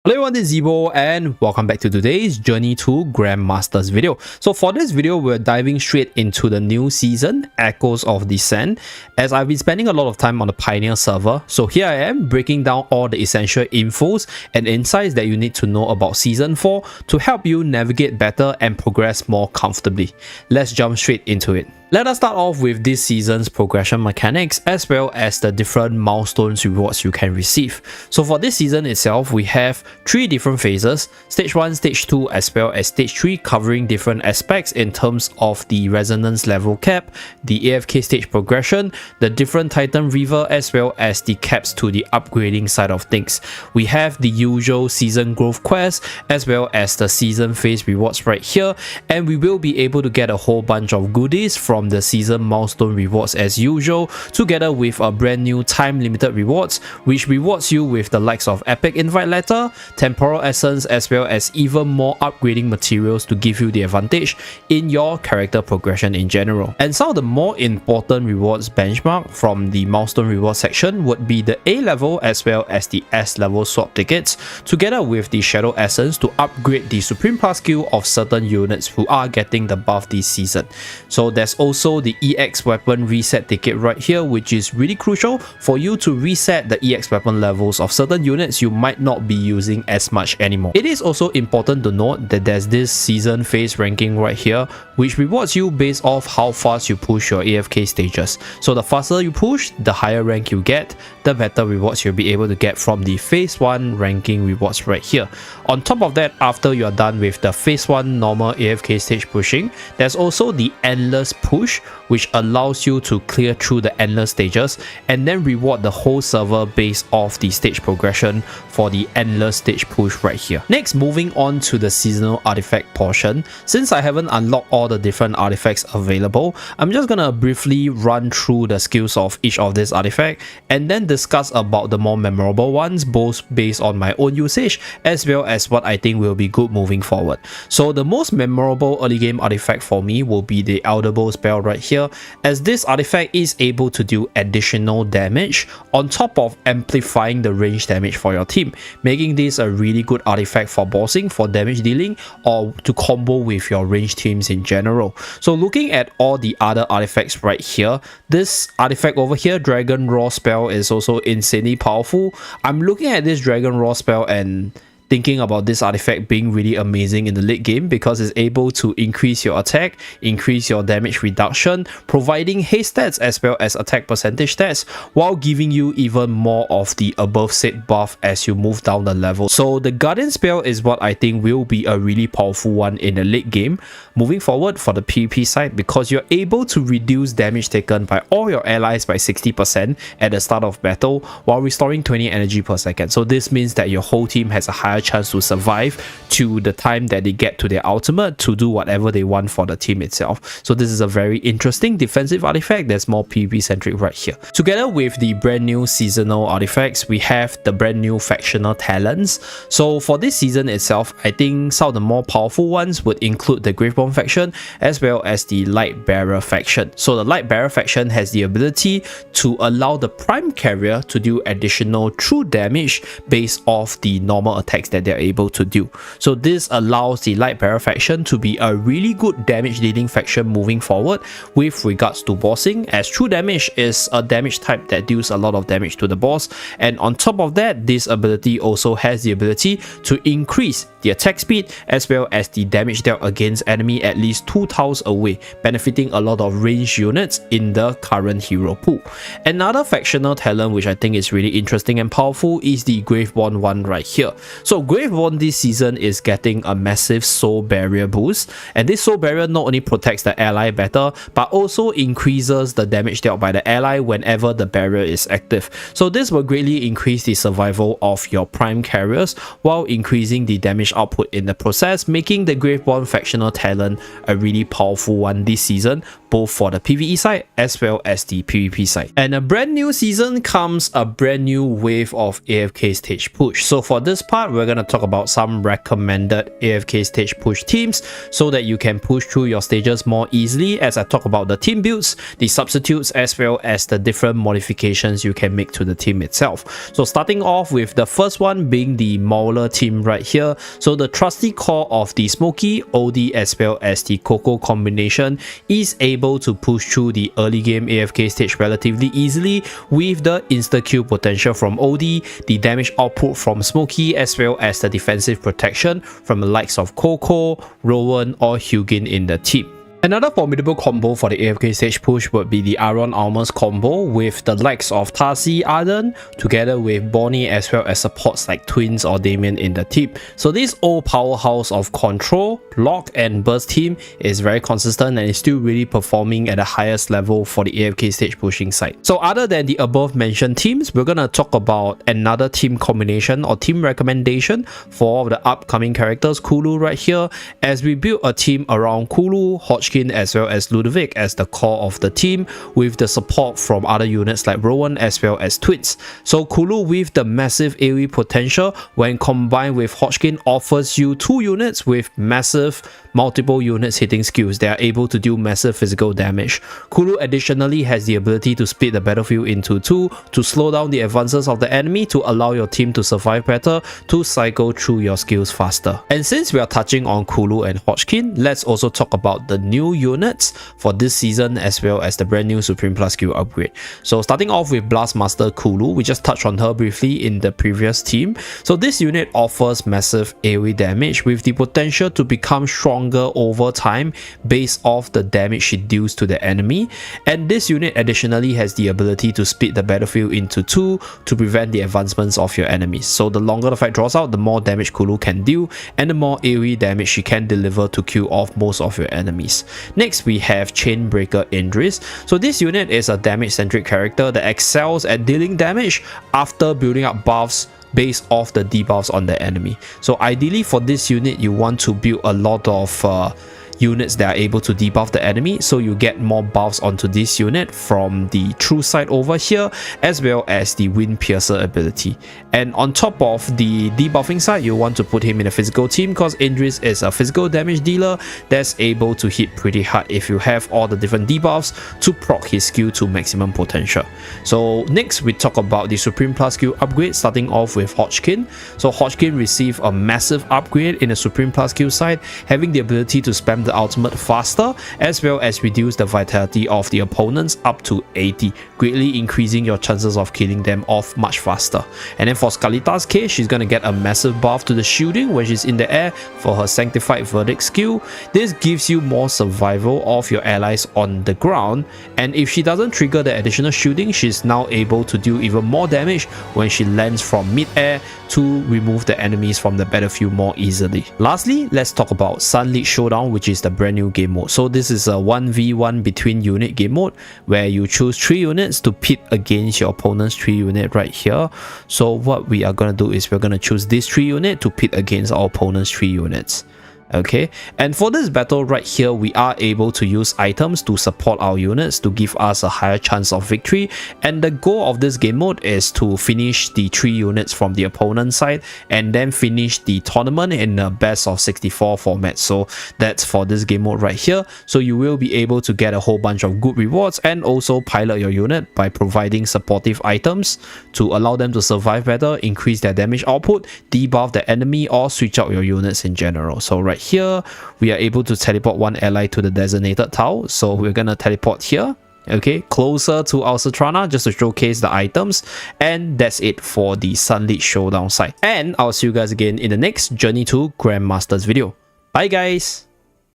Hello everyone, this is Zebo and welcome back to today's Journey to Grandmaster's video. So for this video, we're diving straight into the new season, Echoes of Dissent, as I've been spending a lot of time on the Pioneer server. So here I am breaking down all the essential infos and insights that you need to know about Season 4 to help you navigate better and progress more comfortably. Let's jump straight into it. Let us start off with this season's progression mechanics as well as the different milestones rewards you can receive. So for this season itself, we have 3 different phases, Stage 1, Stage 2 as well as Stage 3, covering different aspects in terms of the resonance level cap, the AFK stage progression, the different Titan River as well as the caps to the upgrading side of things. We have the usual season growth quest as well as the season phase rewards right here, and we will be able to get a whole bunch of goodies from the season milestone rewards as usual, together with a brand new time limited rewards which rewards you with the likes of epic invite letter, temporal essence as well as even more upgrading materials to give you the advantage in your character progression in general. And some of the more important rewards benchmark from the milestone reward section would be the A level as well as the S level swap tickets, together with the shadow essence to upgrade the supreme plus skill of certain units who are getting the buff this season. So there's also the EX weapon reset ticket right here, which is really crucial for you to reset the EX weapon levels of certain units you might not be using as much anymore. It is also important to note that there's this season phase ranking right here, which rewards you based off how fast you push your AFK stages. So the faster you push, the higher rank you get, the better rewards you'll be able to get from the phase 1 ranking rewards right here. On top of that, after you're done with the phase 1 normal AFK stage pushing, there's also the endless push, which allows you to clear through the endless stages and then reward the whole server based off the stage progression for the endless stage push right here. Next, moving on to the seasonal artifact portion. Since I haven't unlocked all the different artifacts available, I'm just gonna briefly run through the skills of each of this artifact and then discuss about the more memorable ones, both based on my own usage as well as what I think will be good moving forward. So the most memorable early game artifact for me will be the Elder Bow spell right here, as this artifact is able to do additional damage on top of amplifying the range damage for your team, making this a really good artifact for bossing, for damage dealing, or to combo with your range teams in general. So looking at all the other artifacts right here, this artifact over here, Dragon Roar spell, is also insanely powerful. I'm looking at this Dragon Roar spell and thinking about this artifact being really amazing in the late game because it's able to increase your attack, increase your damage reduction, providing haste stats as well as attack percentage stats, while giving you even more of the above said buff as you move down the level. So the Guardian spell is what I think will be a really powerful one in the late game moving forward for the PvP side, because you're able to reduce damage taken by all your allies by 60% at the start of battle while restoring 20 energy per second. So this means that your whole team has a higher chance to survive to the time that they get to their ultimate to do whatever they want for the team itself. So this is a very interesting defensive artifact that's more PvP centric right here. Together with the brand new seasonal artifacts, we have the brand new factional talents. So for this season itself, I think some of the more powerful ones would include the Graveborn faction as well as the Light Bearer faction. So the Light Bearer faction has the ability to allow the Prime Carrier to do additional true damage based off the normal attacks that they're able to do. So this allows the Light Bearer faction to be a really good damage dealing faction moving forward with regards to bossing, as true damage is a damage type that deals a lot of damage to the boss, and on top of that, this ability also has the ability to increase the attack speed as well as the damage dealt against enemy at least 2 tiles away, benefiting a lot of ranged units in the current hero pool. Another factional talent which I think is really interesting and powerful is the Graveborn one right here. So Graveborn this season is getting a massive soul barrier boost, and this soul barrier not only protects the ally better but also increases the damage dealt by the ally whenever the barrier is active. So this will greatly increase the survival of your prime carriers while increasing the damage output in the process, making the Graveborn factional talent a really powerful one this season, both for the PvE side as well as the PvP side. And a brand new season comes a brand new wave of AFK stage push. So for this part, we're going to talk about some recommended AFK stage push teams so that you can push through your stages more easily, as I talk about the team builds, the substitutes, as well as the different modifications you can make to the team itself. So starting off with the first one being the Mauler team right here. So the trusty core of the Smoky, OD, as well as the Coco combination is able to push through the early game AFK stage relatively easily with the insta-kill potential from OD, the damage output from Smoky, as well as the defensive protection from the likes of Coco, Rowan or Hugin in the team. Another formidable combo for the AFK stage push would be the Iron Almas combo with the likes of Tarsi Arden together with Bonnie, as well as supports like Twins or Damien in the team. So this old powerhouse of control, lock and burst team is very consistent and is still really performing at the highest level for the AFK stage pushing side. So other than the above mentioned teams, we're gonna talk about another team combination or team recommendation for the upcoming characters, Kulu right here, as we build a team around Kulu, Hodgkin, as well as Ludovic as the core of the team, with the support from other units like Rowan as well as Twins. So Kulu with the massive AoE potential, when combined with Hodgkin, offers you 2 units with massive multiple units hitting skills. They are able to do massive physical damage. Kulu additionally has the ability to split the battlefield into 2 to slow down the advances of the enemy, to allow your team to survive better, to cycle through your skills faster. And since we are touching on Kulu and Hodgkin, let's also talk about the new units for this season as well as the brand new Supreme Plus skill upgrade. So starting off with Blastmaster Kulu, we just touched on her briefly in the previous team. So this unit offers massive AoE damage with the potential to become stronger over time based off the damage she deals to the enemy, and this unit additionally has the ability to split the battlefield into 2 to prevent the advancements of your enemies. So the longer the fight draws out, the more damage Kulu can deal and the more AoE damage she can deliver to kill off most of your enemies. Next we have Chainbreaker Indris. So this unit is a damage centric character that excels at dealing damage after building up buffs based off the debuffs on the enemy. So ideally for this unit, you want to build a lot of units that are able to debuff the enemy, so you get more buffs onto this unit from the true side over here, as well as the Wind Piercer ability. And on top of the debuffing side, you want to put him in a physical team because Indris is a physical damage dealer that's able to hit pretty hard if you have all the different debuffs to proc his skill to maximum potential. So next we talk about the Supreme Plus skill upgrade, starting off with Hodgkin. So Hodgkin received a massive upgrade in the Supreme Plus skill side, having the ability to spam the ultimate faster, as well as reduce the vitality of the opponents up to 80, greatly increasing your chances of killing them off much faster. And then for Skalita's case, she's gonna get a massive buff to the shielding when she's in the air for her Sanctified Verdict skill. This gives you more survival of your allies on the ground, and if she doesn't trigger the additional shielding, she's now able to do even more damage when she lands from mid-air to remove the enemies from the battlefield more easily. Lastly, let's talk about Sunlit Showdown, which is the brand new game mode. So this is a 1v1 between unit game mode where you choose 3 units to pit against your opponent's 3 unit right here. So what we are going to do is we're going to choose this 3 unit to pit against our opponent's 3 units. Okay, and for this battle right here, we are able to use items to support our units to give us a higher chance of victory, and the goal of this game mode is to finish the 3 units from the opponent side and then finish the tournament in a best of 64 format. So that's for this game mode right here. So you will be able to get a whole bunch of good rewards and also pilot your unit by providing supportive items to allow them to survive better, increase their damage output, debuff the enemy, or switch out your units in general. So right here we are able to teleport one ally to the designated tile, so we're gonna teleport here, okay, closer to our Citrana just to showcase the items. And that's it for the Sunlit Showdown side, and I'll see you guys again in the next Journey to Grandmaster's video. Bye guys.